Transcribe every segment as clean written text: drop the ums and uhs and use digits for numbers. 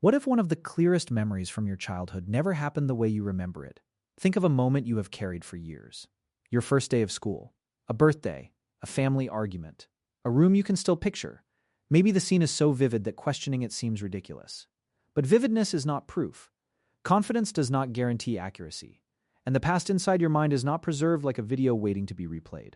What if one of the clearest memories from your childhood never happened the way you remember it? Think of a moment you have carried for years. Your first day of school, a birthday, a family argument, a room you can still picture. Maybe the scene is so vivid that questioning it seems ridiculous. But vividness is not proof. Confidence does not guarantee accuracy. And the past inside your mind is not preserved like a video waiting to be replayed.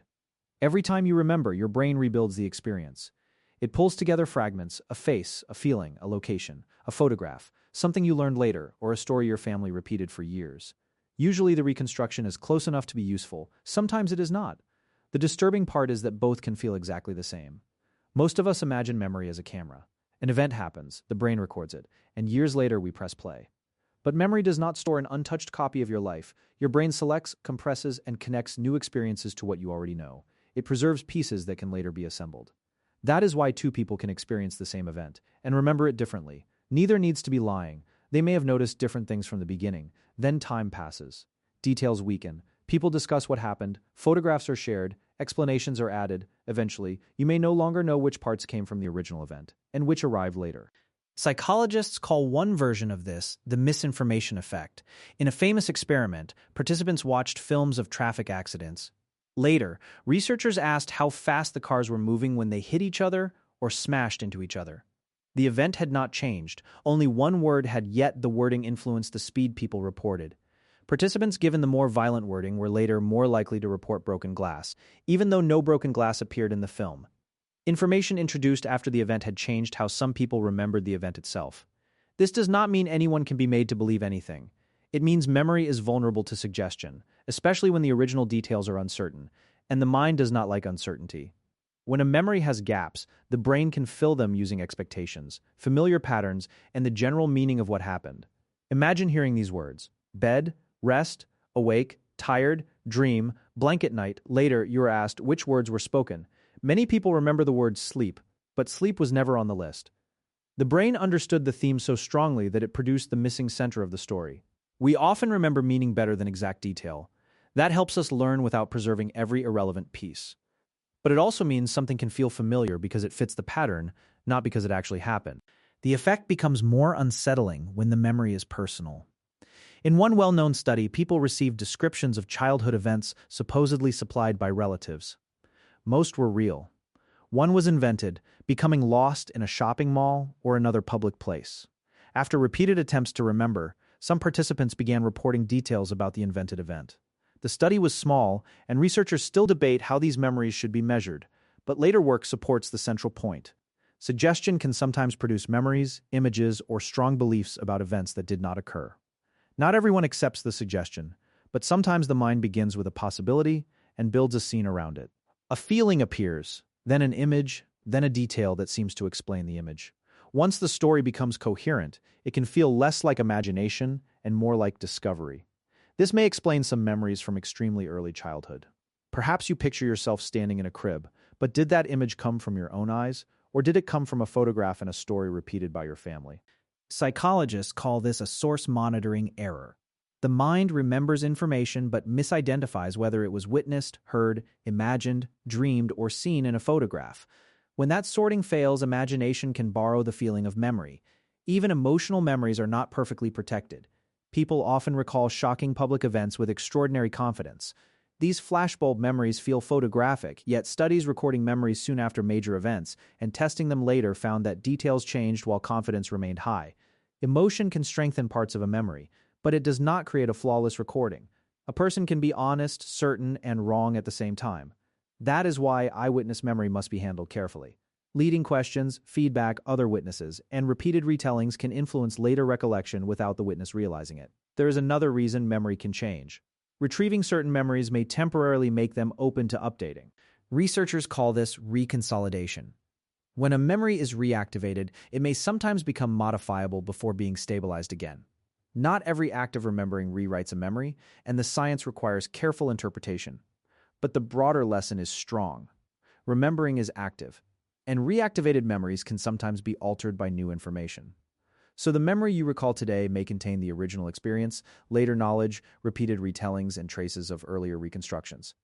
Every time you remember, your brain rebuilds the experience. It pulls together fragments, a face, a feeling, a location, a photograph, something you learned later, or a story your family repeated for years. Usually the reconstruction is close enough to be useful. Sometimes it is not. The disturbing part is that both can feel exactly the same. Most of us imagine memory as a camera. An event happens, the brain records it, and years later we press play. But memory does not store an untouched copy of your life. Your brain selects, compresses, and connects new experiences to what you already know. It preserves pieces that can later be assembled. That is why two people can experience the same event and remember it differently. Neither needs to be lying. They may have noticed different things from the beginning. Then time passes. Details weaken. People discuss what happened. Photographs are shared. Explanations are added. Eventually, you may no longer know which parts came from the original event and which arrived later. Psychologists call one version of this the misinformation effect. In a famous experiment, participants watched films of traffic accidents. Later, researchers asked how fast the cars were moving when they hit each other or smashed into each other. The event had not changed. Only one word had, yet the wording influenced the speed people reported. Participants given the more violent wording were later more likely to report broken glass, even though no broken glass appeared in the film. Information introduced after the event had changed how some people remembered the event itself. This does not mean anyone can be made to believe anything. It means memory is vulnerable to suggestion, especially when the original details are uncertain, and the mind does not like uncertainty. When a memory has gaps, the brain can fill them using expectations, familiar patterns, and the general meaning of what happened. Imagine hearing these words: bed, rest, awake, tired, dream, blanket night. Later, you are asked which words were spoken. Many people remember the word sleep, but sleep was never on the list. The brain understood the theme so strongly that it produced the missing center of the story. We often remember meaning better than exact detail. That helps us learn without preserving every irrelevant piece. But it also means something can feel familiar because it fits the pattern, not because it actually happened. The effect becomes more unsettling when the memory is personal. In one well-known study, people received descriptions of childhood events supposedly supplied by relatives. Most were real. One was invented, becoming lost in a shopping mall or another public place. After repeated attempts to remember, some participants began reporting details about the invented event. The study was small, and researchers still debate how these memories should be measured, but later work supports the central point. Suggestion can sometimes produce memories, images, or strong beliefs about events that did not occur. Not everyone accepts the suggestion, but sometimes the mind begins with a possibility and builds a scene around it. A feeling appears, then an image, then a detail that seems to explain the image. Once the story becomes coherent, it can feel less like imagination and more like discovery. This may explain some memories from extremely early childhood. Perhaps you picture yourself standing in a crib, but did that image come from your own eyes, or did it come from a photograph and a story repeated by your family? Psychologists call this a source monitoring error. The mind remembers information but misidentifies whether it was witnessed, heard, imagined, dreamed, or seen in a photograph. When that sorting fails, imagination can borrow the feeling of memory. Even emotional memories are not perfectly protected. People often recall shocking public events with extraordinary confidence. These flashbulb memories feel photographic, yet studies recording memories soon after major events and testing them later found that details changed while confidence remained high. Emotion can strengthen parts of a memory, but it does not create a flawless recording. A person can be honest, certain, and wrong at the same time. That is why eyewitness memory must be handled carefully. Leading questions, feedback, other witnesses, and repeated retellings can influence later recollection without the witness realizing it. There is another reason memory can change. Retrieving certain memories may temporarily make them open to updating. Researchers call this reconsolidation. When a memory is reactivated, it may sometimes become modifiable before being stabilized again. Not every act of remembering rewrites a memory, and the science requires careful interpretation. But the broader lesson is strong. Remembering is active, and reactivated memories can sometimes be altered by new information. So the memory you recall today may contain the original experience, later knowledge, repeated retellings, and traces of earlier reconstructions.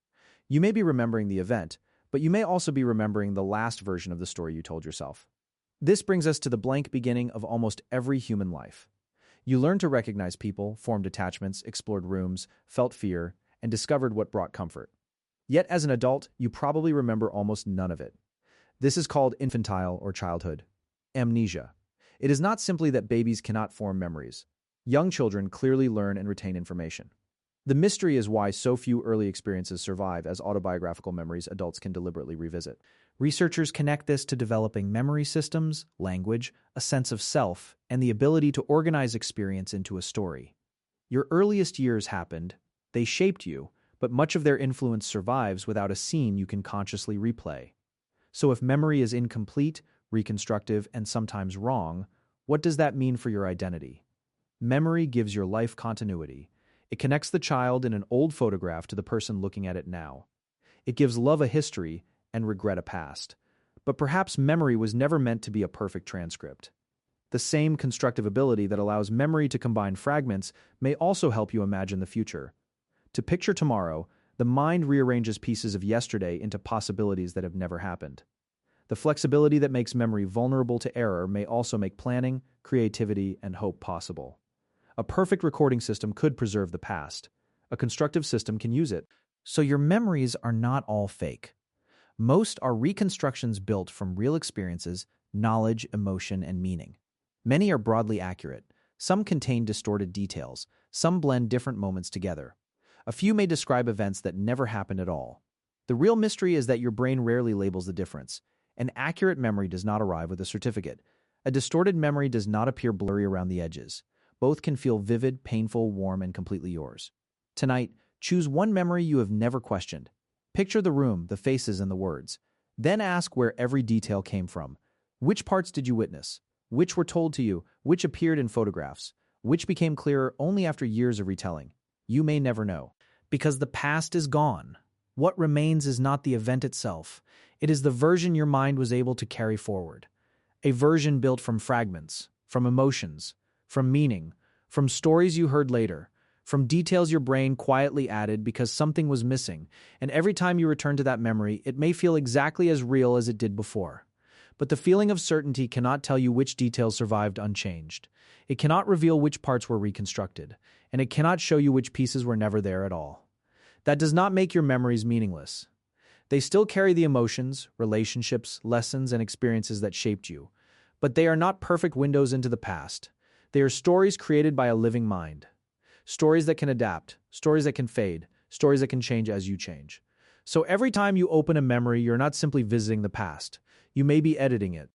You may be remembering the event, but you may also be remembering the last version of the story you told yourself. This brings us to the blank beginning of almost every human life. You learned to recognize people, formed attachments, explored rooms, felt fear, and discovered what brought comfort. Yet as an adult, you probably remember almost none of it. This is called infantile or childhood amnesia. It is not simply that babies cannot form memories. Young children clearly learn and retain information. The mystery is why so few early experiences survive as autobiographical memories adults can deliberately revisit. Researchers connect this to developing memory systems, language, a sense of self, and the ability to organize experience into a story. Your earliest years happened, they shaped you, but much of their influence survives without a scene you can consciously replay. So if memory is incomplete, reconstructive, and sometimes wrong, what does that mean for your identity? Memory gives your life continuity. It connects the child in an old photograph to the person looking at it now. It gives love a history and regret a past. But perhaps memory was never meant to be a perfect transcript. The same constructive ability that allows memory to combine fragments may also help you imagine the future. To picture tomorrow, the mind rearranges pieces of yesterday into possibilities that have never happened. The flexibility that makes memory vulnerable to error may also make planning, creativity, and hope possible. A perfect recording system could preserve the past. A constructive system can use it. So your memories are not all fake. Most are reconstructions built from real experiences, knowledge, emotion, and meaning. Many are broadly accurate. Some contain distorted details. Some blend different moments together. A few may describe events that never happened at all. The real mystery is that your brain rarely labels the difference. An accurate memory does not arrive with a certificate. A distorted memory does not appear blurry around the edges. Both can feel vivid, painful, warm, and completely yours. Tonight, choose one memory you have never questioned. Picture the room, the faces, and the words. Then ask where every detail came from. Which parts did you witness? Which were told to you? Which appeared in photographs? Which became clearer only after years of retelling? You may never know. Because the past is gone. What remains is not the event itself. It is the version your mind was able to carry forward. A version built from fragments, from emotions, from meaning, from stories you heard later, from details your brain quietly added because something was missing, and every time you return to that memory, it may feel exactly as real as it did before. But the feeling of certainty cannot tell you which details survived unchanged. It cannot reveal which parts were reconstructed, and it cannot show you which pieces were never there at all. That does not make your memories meaningless. They still carry the emotions, relationships, lessons, and experiences that shaped you, but they are not perfect windows into the past. They are stories created by a living mind. Stories that can adapt, stories that can fade, stories that can change as you change. So every time you open a memory, you're not simply visiting the past. You may be editing it.